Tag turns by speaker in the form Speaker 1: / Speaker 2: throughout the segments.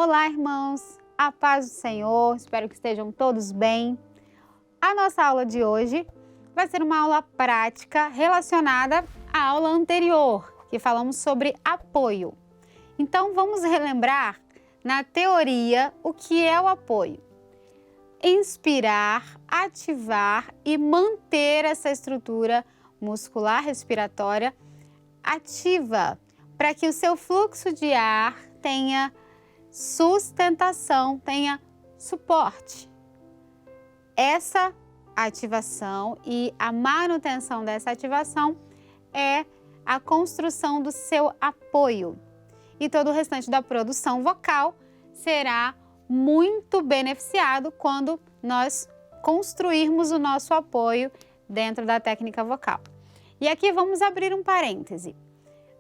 Speaker 1: Olá, irmãos! A paz do Senhor, espero que estejam todos bem. A nossa aula de hoje vai ser uma aula prática relacionada à aula anterior, que falamos sobre apoio. Então, vamos relembrar na teoria o que é o apoio. Inspirar, ativar e manter essa estrutura muscular respiratória ativa para que o seu fluxo de ar tenha sustentação, tenha suporte. Essa ativação e a manutenção dessa ativação é a construção do seu apoio. E todo o restante da produção vocal será muito beneficiado quando nós construirmos o nosso apoio dentro da técnica vocal. E aqui vamos abrir um parêntese.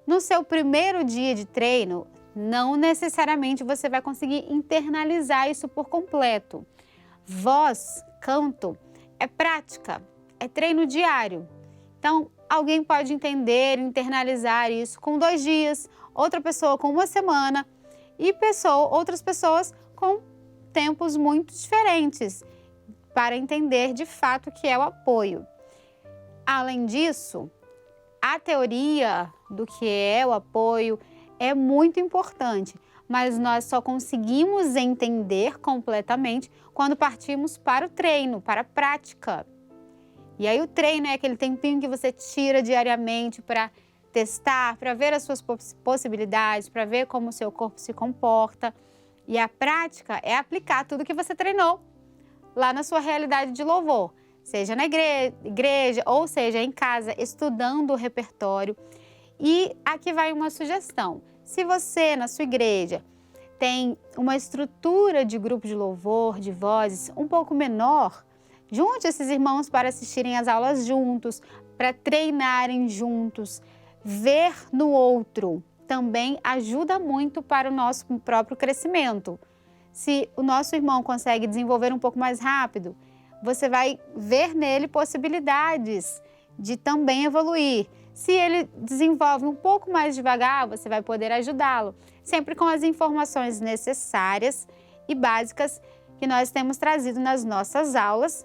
Speaker 1: No seu primeiro dia de treino, não necessariamente você vai conseguir internalizar isso por completo. Voz, canto, é prática, é treino diário. Então, alguém pode entender, internalizar isso com 2 dias, outra pessoa com 1 semana e outras pessoas com tempos muito diferentes para entender de fato o que é o apoio. Além disso, a teoria do que é o apoio é muito importante, mas nós só conseguimos entender completamente quando partimos para o treino, para a prática. E aí o treino é aquele tempinho que você tira diariamente para testar, para ver as suas possibilidades, para ver como o seu corpo se comporta. E a prática é aplicar tudo que você treinou lá na sua realidade de louvor, seja na igreja ou seja em casa, estudando o repertório. E aqui vai uma sugestão. Se você, na sua igreja, tem uma estrutura de grupo de louvor, de vozes um pouco menor, junte esses irmãos para assistirem às aulas juntos, para treinarem juntos. Ver no outro também ajuda muito para o nosso próprio crescimento. Se o nosso irmão consegue desenvolver um pouco mais rápido, você vai ver nele possibilidades de também evoluir. Se ele desenvolve um pouco mais devagar, você vai poder ajudá-lo, sempre com as informações necessárias e básicas que nós temos trazido nas nossas aulas,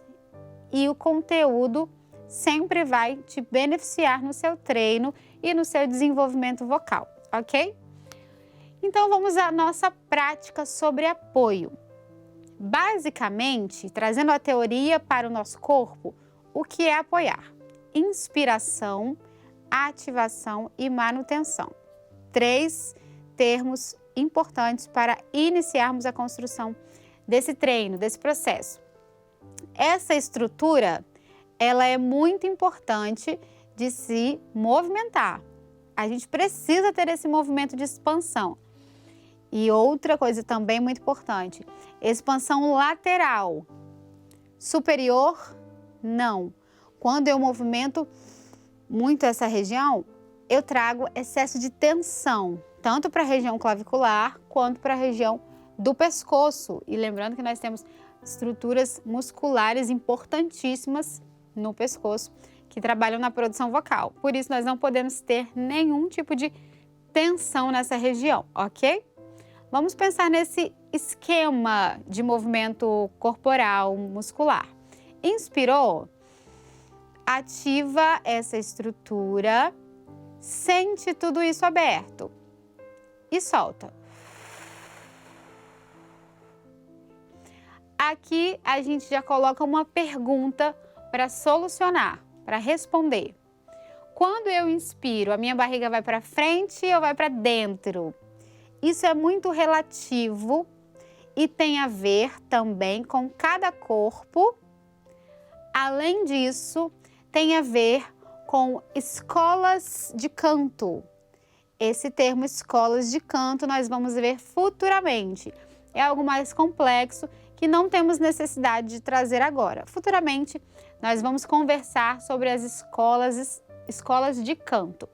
Speaker 1: e o conteúdo sempre vai te beneficiar no seu treino e no seu desenvolvimento vocal, ok? Então vamos à nossa prática sobre apoio. Basicamente, trazendo a teoria para o nosso corpo, o que é apoiar? Inspiração, ativação e manutenção. 3 termos importantes para iniciarmos a construção desse treino, desse processo. Essa estrutura, ela é muito importante de se movimentar. A gente precisa ter esse movimento de expansão. E outra coisa também muito importante, expansão lateral. Superior, não. Quando eu movimento muito essa região, eu trago excesso de tensão, tanto para a região clavicular quanto para a região do pescoço. E lembrando que nós temos estruturas musculares importantíssimas no pescoço que trabalham na produção vocal. Por isso, nós não podemos ter nenhum tipo de tensão nessa região, ok? Vamos pensar nesse esquema de movimento corporal muscular. Inspirou? Ativa essa estrutura, sente tudo isso aberto e solta. Aqui a gente já coloca uma pergunta para solucionar, para responder. Quando eu inspiro, a minha barriga vai para frente ou vai para dentro? Isso é muito relativo e tem a ver também com cada corpo. Além disso, tem a ver com escolas de canto. Esse termo escolas de canto nós vamos ver futuramente. É algo mais complexo que não temos necessidade de trazer agora. Futuramente, nós vamos conversar sobre as escolas de canto.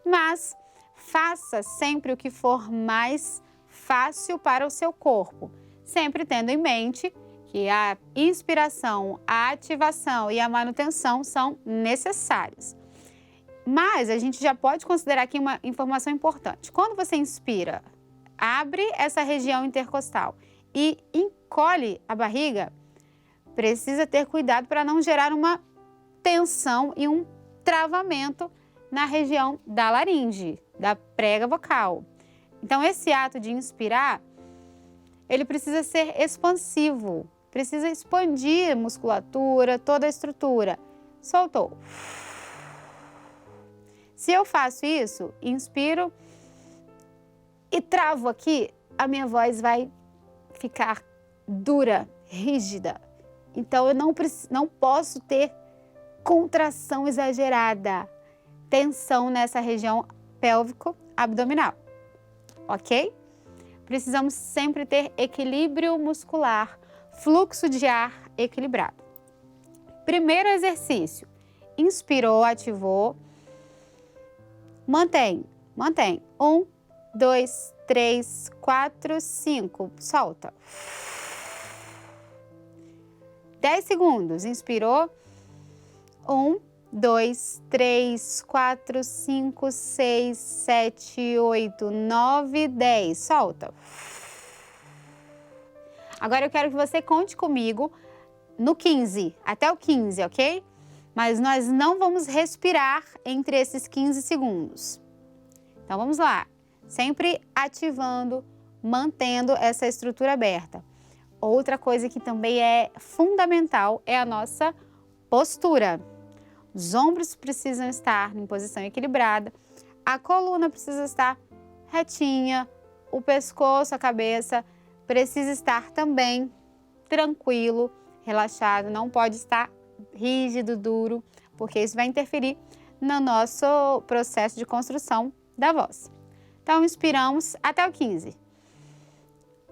Speaker 1: Mas faça sempre o que for mais fácil para o seu corpo, sempre tendo em mente que a inspiração, a ativação e a manutenção são necessárias. Mas a gente já pode considerar aqui uma informação importante. Quando você inspira, abre essa região intercostal e encolhe a barriga, precisa ter cuidado para não gerar uma tensão e um travamento na região da laringe, da prega vocal. Então, esse ato de inspirar, ele precisa ser expansivo, precisa expandir a musculatura, toda a estrutura. Soltou. Se eu faço isso, inspiro e travo aqui, a minha voz vai ficar dura, rígida. Então, eu não posso ter contração exagerada, tensão nessa região pélvico-abdominal, ok? Precisamos sempre ter equilíbrio muscular, fluxo de ar equilibrado. Primeiro exercício, inspirou, ativou, mantém. 1, 2, 3, 4, 5, solta. 10 segundos, inspirou, 1, 2, 3, 4, 5, 6, 7, 8, 9, 10, solta. Agora eu quero que você conte comigo no 15, até o 15, ok? Mas nós não vamos respirar entre esses 15 segundos. Então vamos lá, sempre ativando, mantendo essa estrutura aberta. Outra coisa que também é fundamental é a nossa postura. Os ombros precisam estar em posição equilibrada, a coluna precisa estar retinha, o pescoço, a cabeça precisa estar também tranquilo, relaxado, não pode estar rígido, duro, porque isso vai interferir no nosso processo de construção da voz. Então, inspiramos até o 15.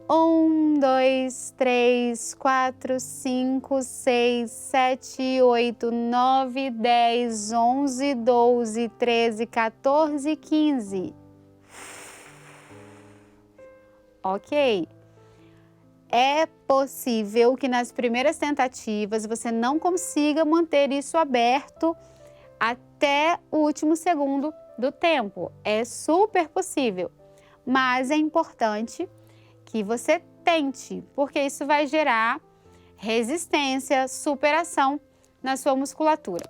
Speaker 1: 1, 2, 3, 4, 5, 6, 7, 8, 9, 10, 11, 12, 13, 14, 15. Ok. É possível que nas primeiras tentativas você não consiga manter isso aberto até o último segundo do tempo. É super possível, mas é importante que você tente, porque isso vai gerar resistência, superação na sua musculatura.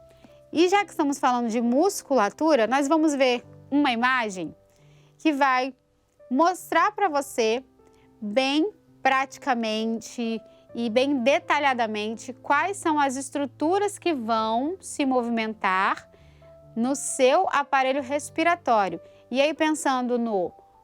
Speaker 1: E já que estamos falando de musculatura, nós vamos ver uma imagem que vai mostrar para você bem praticamente e bem detalhadamente quais são as estruturas que vão se movimentar no seu aparelho respiratório. E aí pensando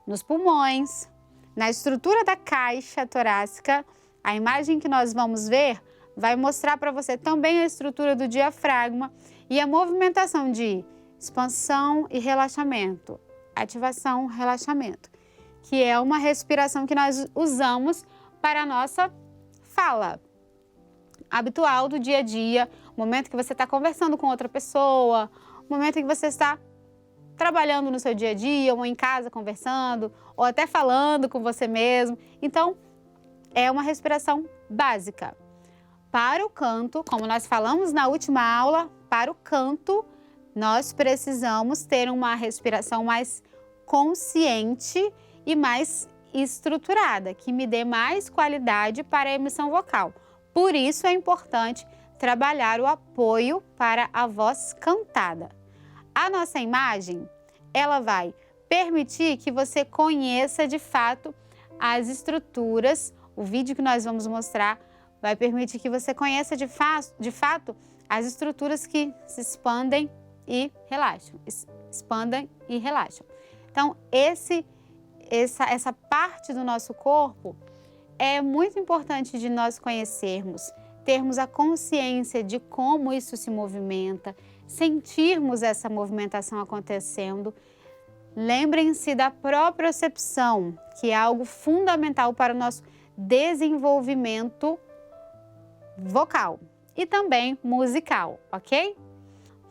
Speaker 1: nos pulmões, na estrutura da caixa torácica, a imagem que nós vamos ver vai mostrar para você também a estrutura do diafragma e a movimentação de expansão e relaxamento, ativação, relaxamento, que é uma respiração que nós usamos para a nossa fala habitual do dia a dia, o momento que você está conversando com outra pessoa, o momento em que você está trabalhando no seu dia a dia, ou em casa conversando, ou até falando com você mesmo. Então, é uma respiração básica. Para o canto, como nós falamos na última aula, para o canto, nós precisamos ter uma respiração mais consciente e mais estruturada, que me dê mais qualidade para a emissão vocal. Por isso é importante trabalhar o apoio para a voz cantada. A nossa imagem, ela vai permitir que você conheça de fato as estruturas. O vídeo que nós vamos mostrar vai permitir que você conheça de fato as estruturas que se expandem e relaxam. Expandem e relaxam. Então, essa parte do nosso corpo é muito importante de nós conhecermos, termos a consciência de como isso se movimenta, sentirmos essa movimentação acontecendo. Lembrem-se da propriocepção, que é algo fundamental para o nosso desenvolvimento vocal e também musical, ok?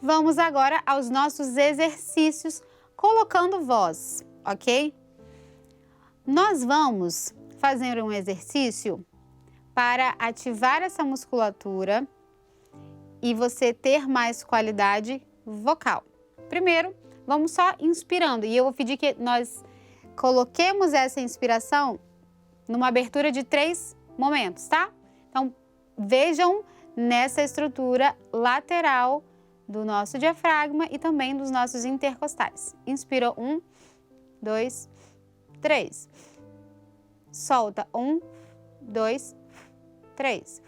Speaker 1: Vamos agora aos nossos exercícios colocando voz, ok? Nós vamos fazer um exercício para ativar essa musculatura e você ter mais qualidade vocal. Primeiro, vamos só inspirando e eu vou pedir que nós coloquemos essa inspiração numa abertura de 3 momentos, tá? Então, vejam nessa estrutura lateral do nosso diafragma e também dos nossos intercostais. Inspira 1, 2, 3. Solta 1, 2, 3.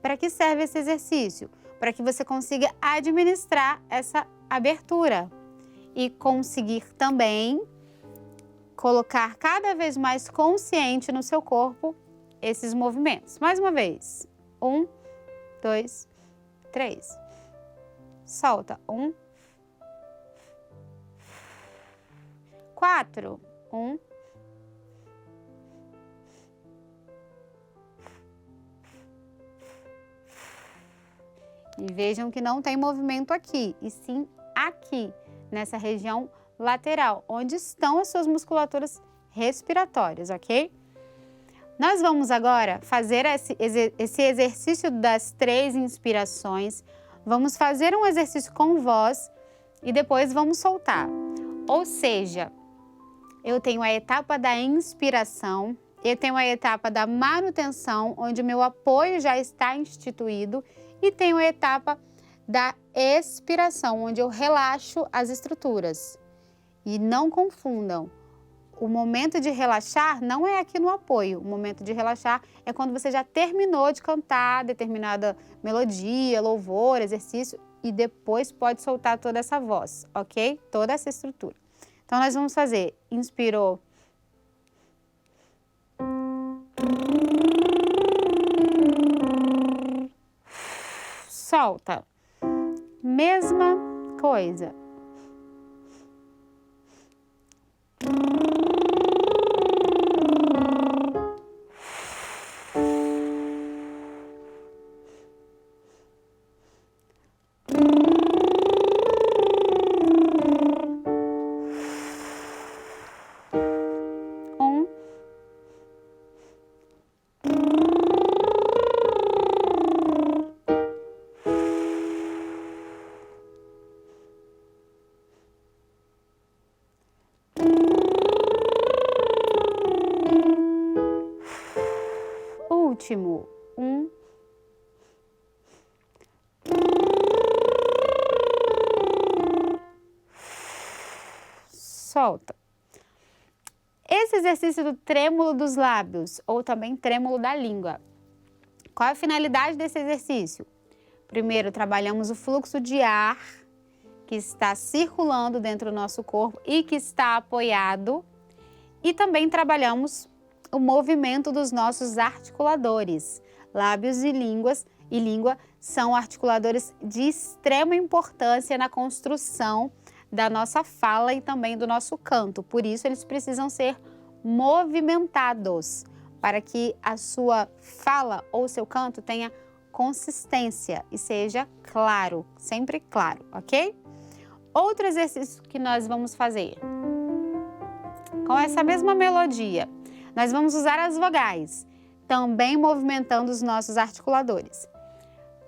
Speaker 1: Para que serve esse exercício? Para que você consiga administrar essa abertura e conseguir também colocar cada vez mais consciente no seu corpo esses movimentos. Mais uma vez. 1, 2, 3. Solta. 1, 4. 1, 2. E vejam que não tem movimento aqui, e sim aqui, nessa região lateral, onde estão as suas musculaturas respiratórias, ok? Nós vamos agora fazer esse exercício das 3 inspirações. Vamos fazer um exercício com voz e depois vamos soltar. Ou seja, eu tenho a etapa da inspiração, eu tenho a etapa da manutenção, onde o meu apoio já está instituído, e tenho a etapa da expiração, onde eu relaxo as estruturas. E não confundam, o momento de relaxar não é aqui no apoio, o momento de relaxar é quando você já terminou de cantar determinada melodia, louvor, exercício, e depois pode soltar toda essa voz, ok? Toda essa estrutura. Então, nós vamos fazer, inspirou, solta, mesma coisa. Último, 1, solta. Esse exercício do trêmulo dos lábios, ou também trêmulo da língua. Qual é a finalidade desse exercício? Primeiro, trabalhamos o fluxo de ar que está circulando dentro do nosso corpo e que está apoiado, e também trabalhamos o movimento dos nossos articuladores. Lábios e língua são articuladores de extrema importância na construção da nossa fala e também do nosso canto. Por isso, eles precisam ser movimentados para que a sua fala ou seu canto tenha consistência e seja claro, sempre claro, ok? Outro exercício que nós vamos fazer. Com essa mesma melodia, nós vamos usar as vogais, também movimentando os nossos articuladores.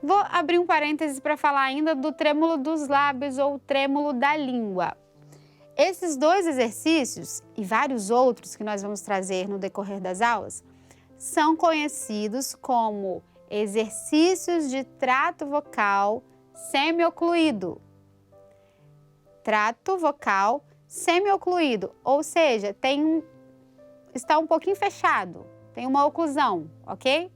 Speaker 1: Vou abrir um parênteses para falar ainda do trêmulo dos lábios ou trêmulo da língua. Esses 2 exercícios e vários outros que nós vamos trazer no decorrer das aulas são conhecidos como exercícios de trato vocal semiocluído. Trato vocal semiocluído, ou seja, está um pouquinho fechado, tem uma oclusão, ok?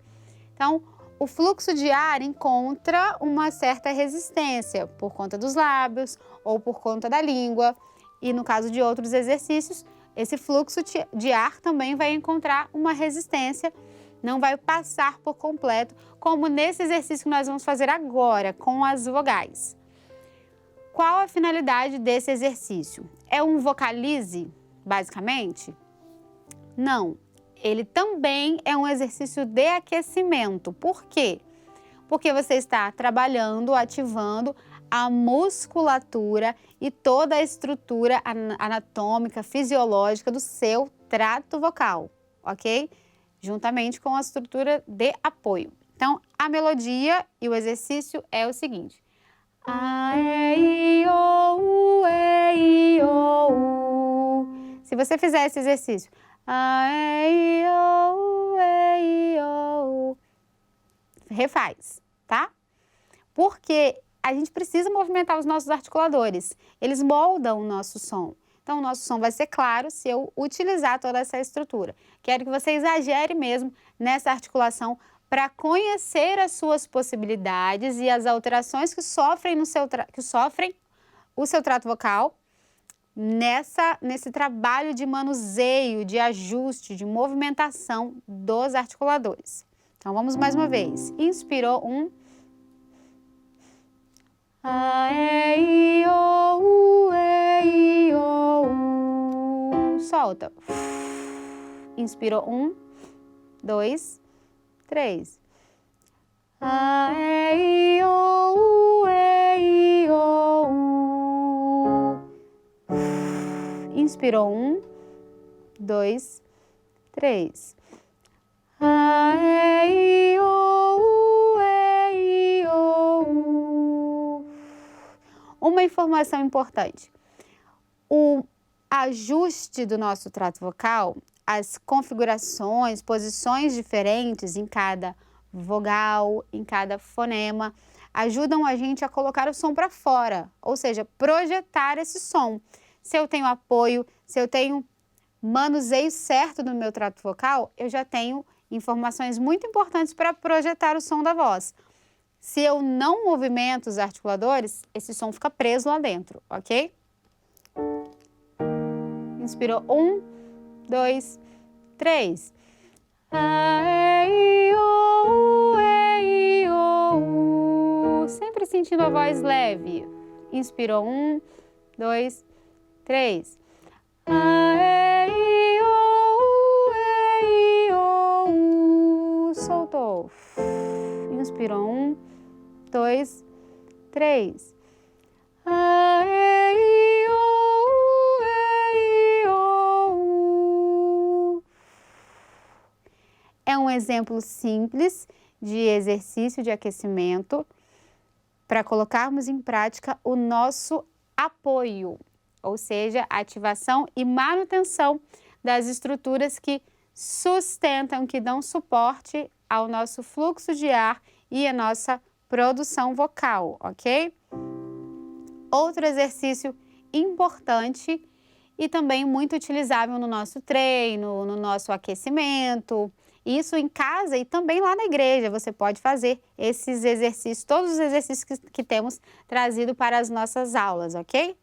Speaker 1: Então, o fluxo de ar encontra uma certa resistência por conta dos lábios ou por conta da língua. E no caso de outros exercícios, esse fluxo de ar também vai encontrar uma resistência, não vai passar por completo, como nesse exercício que nós vamos fazer agora, com as vogais. Qual a finalidade desse exercício? É um vocalize, basicamente? Não. Ele também é um exercício de aquecimento. Por quê? Porque você está trabalhando, ativando a musculatura e toda a estrutura anatômica, fisiológica do seu trato vocal, ok? Juntamente com a estrutura de apoio. Então, a melodia e o exercício é o seguinte. A, E, I, O, U, E, I, O, U. Se você fizer esse exercício, a, e, o, e, o, refaz, tá? Porque a gente precisa movimentar os nossos articuladores, eles moldam o nosso som. Então, o nosso som vai ser claro se eu utilizar toda essa estrutura. Quero que você exagere mesmo nessa articulação para conhecer as suas possibilidades e as alterações que sofrem o seu trato vocal nesse trabalho de manuseio, de ajuste, de movimentação dos articuladores. Então, vamos mais uma vez. Inspirou, 1. A, e, I, O, U, e, I, O, U. Solta. Inspirou, 1, 2, 3. A, e, I, O, U, e, I, O, U. Inspirou, 1, 2, 3. A, e, I, O, U, e, I, O, U. Uma informação importante. O ajuste do nosso trato vocal, as configurações, posições diferentes em cada vogal, em cada fonema, ajudam a gente a colocar o som para fora, ou seja, projetar esse som. Se eu tenho apoio, se eu tenho manuseio certo no meu trato vocal, eu já tenho informações muito importantes para projetar o som da voz. Se eu não movimento os articuladores, esse som fica preso lá dentro, ok? Inspirou, 1, 2, 3. A, e, I, O, U, e, I, O, U. Sempre sentindo a voz leve. Inspirou, 1, 2, 3. A, e, I, O, U, e, I, O, U. Soltou. Inspirou, 1, 2, 3. A, e, I, O, U, e, I, O, U. É um exemplo simples de exercício de aquecimento para colocarmos em prática o nosso apoio, ou seja, a ativação e manutenção das estruturas que sustentam, que dão suporte ao nosso fluxo de ar e a nossa produção vocal, ok? Outro exercício importante e também muito utilizável no nosso treino, no nosso aquecimento, isso em casa e também lá na igreja, você pode fazer esses exercícios, todos os exercícios que temos trazido para as nossas aulas, ok?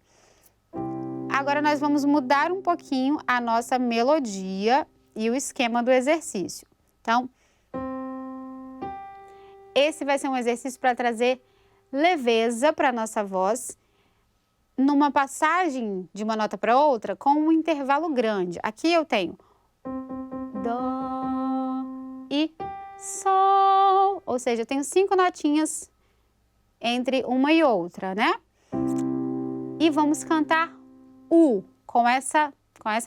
Speaker 1: Agora nós vamos mudar um pouquinho a nossa melodia e o esquema do exercício. Então, esse vai ser um exercício para trazer leveza para a nossa voz, numa passagem de uma nota para outra com um intervalo grande. Aqui eu tenho Dó e Sol, ou seja, eu tenho 5 notinhas entre uma e outra, né? E vamos cantar com essa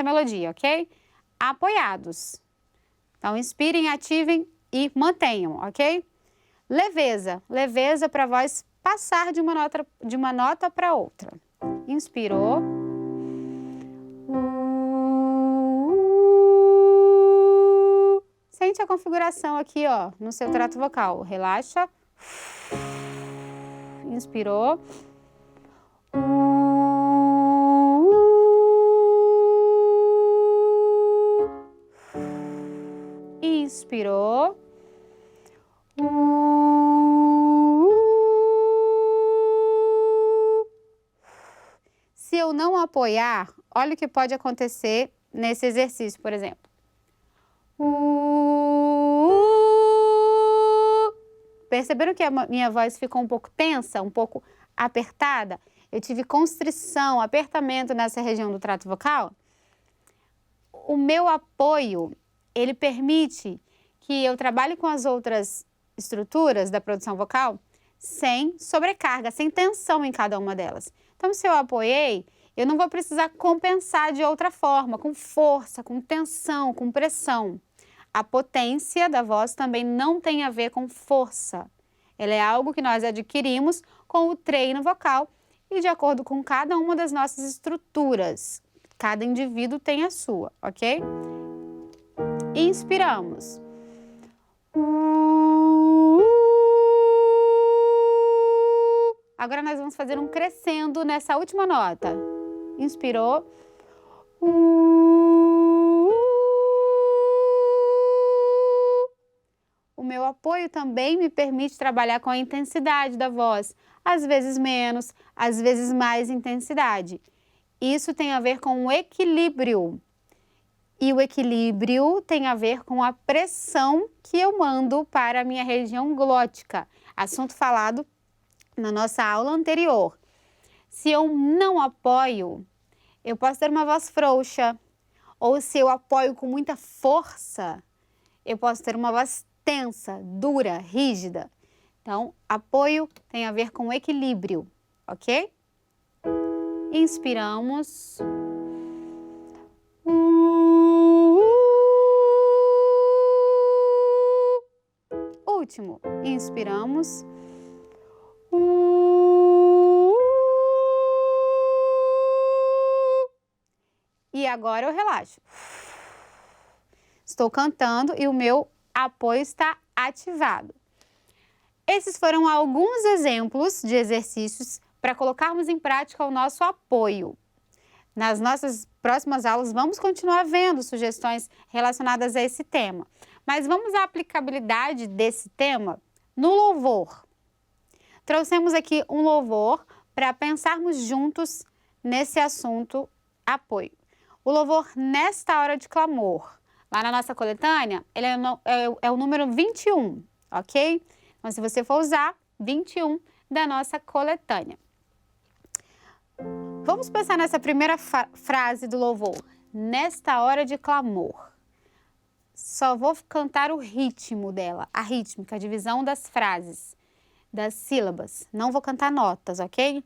Speaker 1: melodia, ok? Apoiados. Então, inspirem, ativem e mantenham, ok? Leveza para a voz passar de uma nota para outra. Inspirou. Sente a configuração aqui, ó, no seu trato vocal. Relaxa. Inspirou. Inspirou. Se eu não apoiar, olha o que pode acontecer nesse exercício, por exemplo. Perceberam que a minha voz ficou um pouco tensa, um pouco apertada? Eu tive constrição, apertamento nessa região do trato vocal? O meu apoio, ele permite que eu trabalhe com as outras estruturas da produção vocal sem sobrecarga, sem tensão em cada uma delas. Então, se eu apoiei, eu não vou precisar compensar de outra forma, com força, com tensão, com pressão. A potência da voz também não tem a ver com força. Ela é algo que nós adquirimos com o treino vocal e de acordo com cada uma das nossas estruturas. Cada indivíduo tem a sua, ok? Inspiramos. Agora nós vamos fazer um crescendo nessa última nota. Inspirou. O meu apoio também me permite trabalhar com a intensidade da voz, às vezes menos, às vezes mais intensidade. Isso tem a ver com o equilíbrio. E o equilíbrio tem a ver com a pressão que eu mando para a minha região glótica, assunto falado na nossa aula anterior. Se eu não apoio, eu posso ter uma voz frouxa, ou se eu apoio com muita força, eu posso ter uma voz tensa, dura, rígida. Então, apoio tem a ver com equilíbrio, ok? Inspiramos. Último, inspiramos. E agora eu relaxo. Estou cantando e o meu apoio está ativado. Esses foram alguns exemplos de exercícios para colocarmos em prática o nosso apoio. Nas nossas próximas aulas vamos continuar vendo sugestões relacionadas a esse tema, mas vamos à aplicabilidade desse tema no louvor. Trouxemos aqui um louvor para pensarmos juntos nesse assunto apoio. O louvor Nesta Hora de Clamor, lá na nossa coletânea, ele é o número 21, ok? Então, se você for usar, 21 da nossa coletânea. Vamos pensar nessa primeira frase do louvor. Nesta hora de clamor. Só vou cantar o ritmo dela, a rítmica, a divisão das frases, das sílabas. Não vou cantar notas, ok?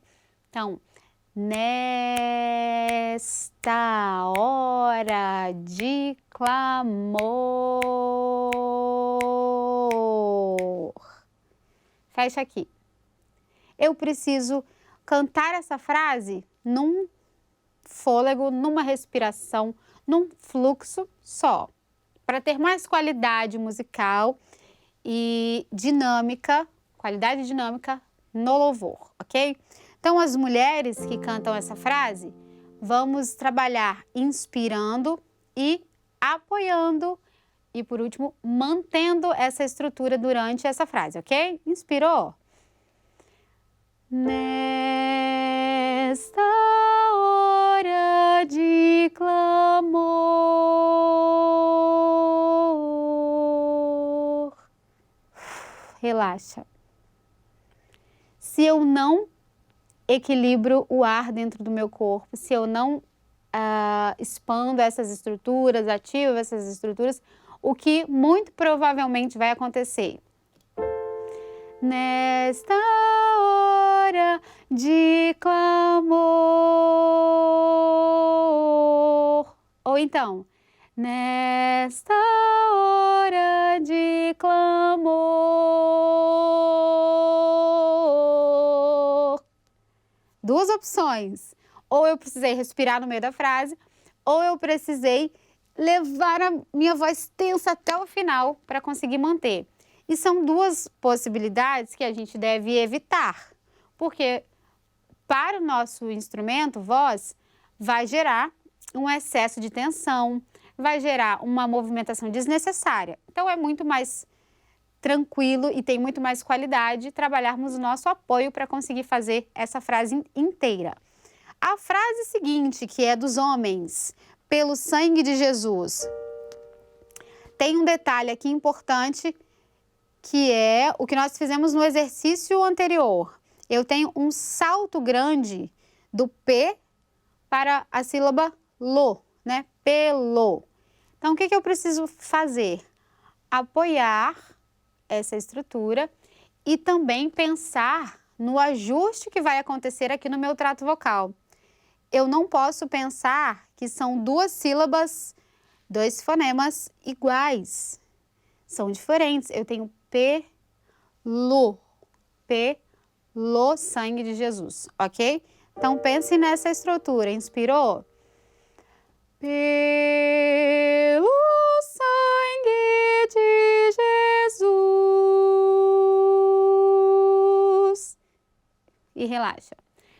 Speaker 1: Então, nesta hora de clamor. Fecha aqui. Eu preciso cantar essa frase num fôlego, numa respiração, num fluxo só, para ter mais qualidade musical e dinâmica, qualidade dinâmica no louvor, ok? Então, as mulheres que cantam essa frase, vamos trabalhar inspirando e apoiando e, por último, mantendo essa estrutura durante essa frase, ok? Inspirou? Nesta hora de clamor. Relaxa. Se eu não equilibro o ar dentro do meu corpo, se eu não expando essas estruturas, ativo essas estruturas, o que muito provavelmente vai acontecer? Nesta hora de clamor. Ou então, nesta hora de clamor. Duas opções. Ou eu precisei respirar no meio da frase, ou eu precisei levar a minha voz tensa até o final para conseguir manter. E são duas possibilidades que a gente deve evitar, porque para o nosso instrumento, voz, vai gerar um excesso de tensão, vai gerar uma movimentação desnecessária. Então é muito mais tranquilo e tem muito mais qualidade trabalharmos o nosso apoio para conseguir fazer essa frase inteira. A frase seguinte, que é dos homens, pelo sangue de Jesus, tem um detalhe aqui importante, que é o que nós fizemos no exercício anterior. Eu tenho um salto grande do P para a sílaba lo, né? Pelo. Então, o que eu preciso fazer? Apoiar essa estrutura e também pensar no ajuste que vai acontecer aqui no meu trato vocal. Eu não posso pensar que são duas sílabas, dois fonemas iguais. São diferentes. Eu tenho pelo, sangue de Jesus, ok? Então, pense nessa estrutura. Inspirou? Pelo sangue de Jesus. E relaxa.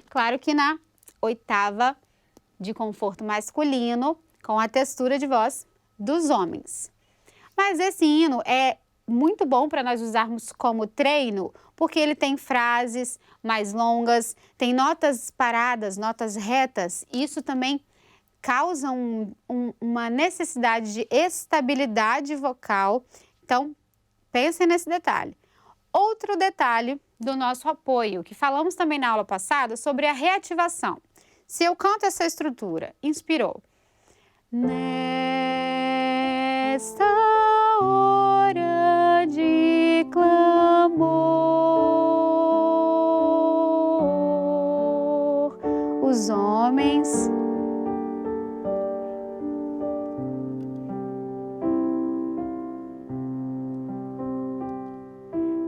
Speaker 1: Claro que na oitava de conforto masculino, com a textura de voz dos homens. Mas esse hino é muito bom para nós usarmos como treino, porque ele tem frases mais longas, tem notas paradas, notas retas. Isso também causa uma necessidade de estabilidade vocal. Então, pensem nesse detalhe. Outro detalhe do nosso apoio, que falamos também na aula passada sobre a reativação. Se eu canto essa estrutura, inspirou. Nesta hora de clamor, os homens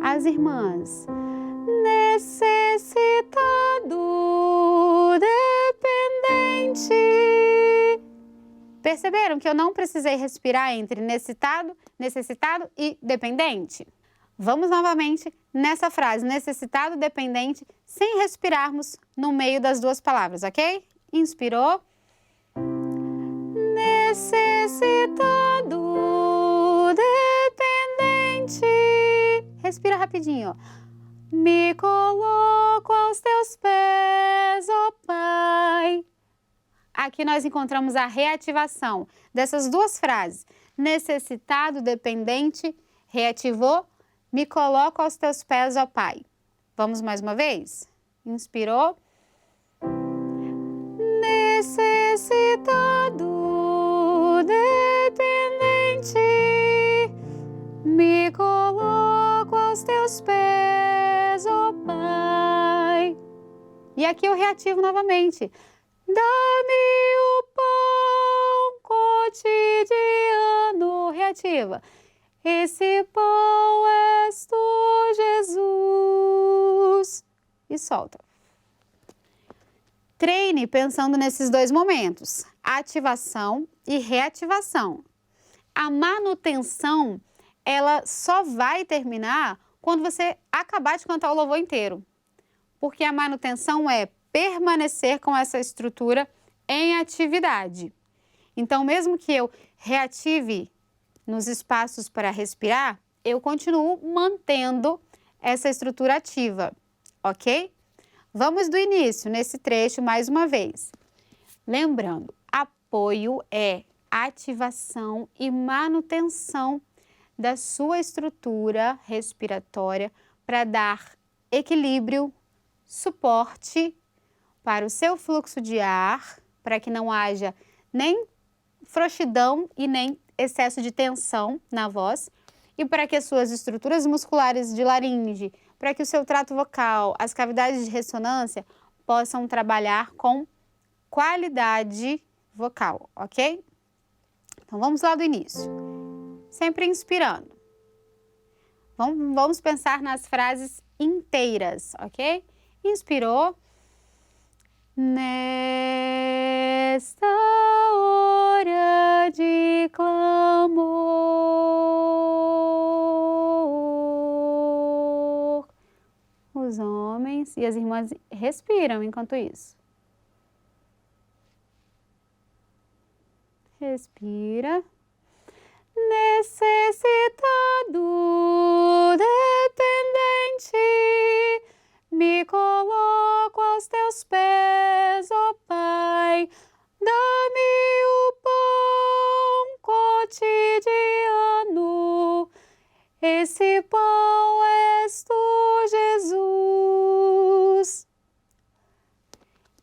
Speaker 1: as irmãs, necessitado, dependente. Perceberam que eu não precisei respirar entre necessitado e dependente? Vamos novamente nessa frase, necessitado, dependente, sem respirarmos no meio das duas palavras, ok? Inspirou. Necessitado, dependente. Respira rapidinho. Me coloco aos teus pés, ó Pai. Aqui nós encontramos a reativação dessas duas frases. Necessitado, dependente, reativou. Me coloco aos teus pés, ó Pai. Vamos mais uma vez? Inspirou. Necessitado, dependente, me coloco aos teus pés, ó Pai. E aqui eu reativo novamente. Dá-me o pão cotidiano. Reativa. Esse pão és tu, Jesus. E solta. Treine pensando nesses dois momentos, ativação e reativação. A manutenção, ela só vai terminar quando você acabar de cantar o louvor inteiro. Porque a manutenção é permanecer com essa estrutura em atividade. Então, mesmo que eu reative nos espaços para respirar, eu continuo mantendo essa estrutura ativa, ok? Vamos do início, nesse trecho, mais uma vez. Lembrando, apoio é ativação e manutenção da sua estrutura respiratória para dar equilíbrio, suporte para o seu fluxo de ar, para que não haja nem frouxidão e nem excesso de tensão na voz, e para que as suas estruturas musculares de laringe, para que o seu trato vocal, as cavidades de ressonância possam trabalhar com qualidade vocal, ok? Então, vamos lá do início. Sempre inspirando. Vamos pensar nas frases inteiras, ok? Inspirou. Nesta hora de clamor, os homens e as irmãs respiram enquanto isso. Respira. Necessitado, dependente, me coloco aos teus pés, ó Pai. Dá-me o pão cotidiano, esse pão és tu, Jesus.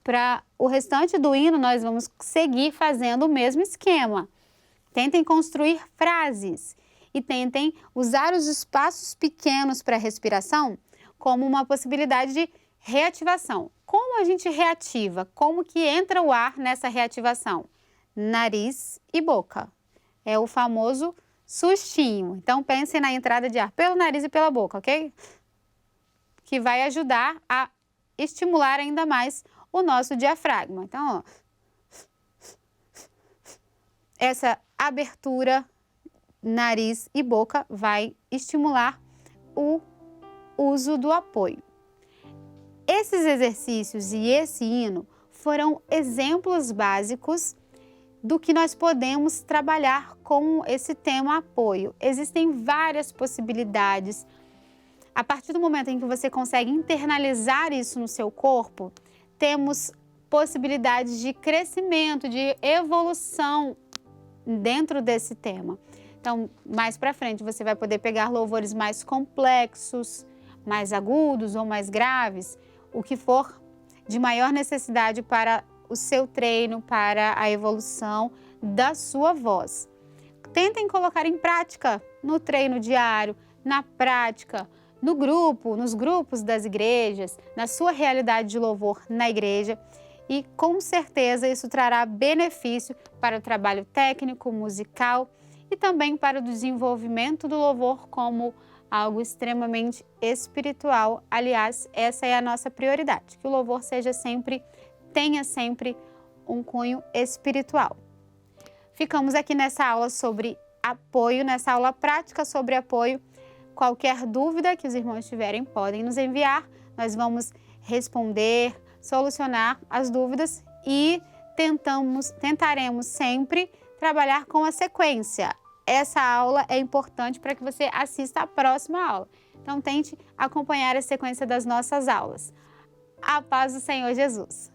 Speaker 1: Para o restante do hino, nós vamos seguir fazendo o mesmo esquema. Tentem construir frases e tentem usar os espaços pequenos para a respiração como uma possibilidade de reativação. Como a gente reativa? Como que entra o ar nessa reativação? Nariz e boca. É o famoso sustinho. Então, pensem na entrada de ar pelo nariz e pela boca, ok? Que vai ajudar a estimular ainda mais o nosso diafragma. Então, ó. essa abertura, nariz e boca vai estimular o uso do apoio. Esses exercícios e esse hino foram exemplos básicos do que nós podemos trabalhar com esse tema apoio. Existem várias possibilidades. A partir do momento em que você consegue internalizar isso no seu corpo, temos possibilidades de crescimento, de evolução dentro desse tema. Então, mais para frente, você vai poder pegar louvores mais complexos, mais agudos ou mais graves, o que for de maior necessidade para o seu treino, para a evolução da sua voz. Tentem colocar em prática no treino diário, na prática, no grupo, nos grupos das igrejas, na sua realidade de louvor na igreja, e com certeza isso trará benefício para o trabalho técnico, musical e também para o desenvolvimento do louvor como algo extremamente espiritual. Aliás, essa é a nossa prioridade, que o louvor tenha sempre um cunho espiritual. Ficamos aqui nessa aula sobre apoio, nessa aula prática sobre apoio. Qualquer dúvida que os irmãos tiverem, podem nos enviar. Nós vamos responder, solucionar as dúvidas e tentaremos sempre trabalhar com a sequência. Essa aula é importante para que você assista à próxima aula. Então, tente acompanhar a sequência das nossas aulas. A paz do Senhor Jesus!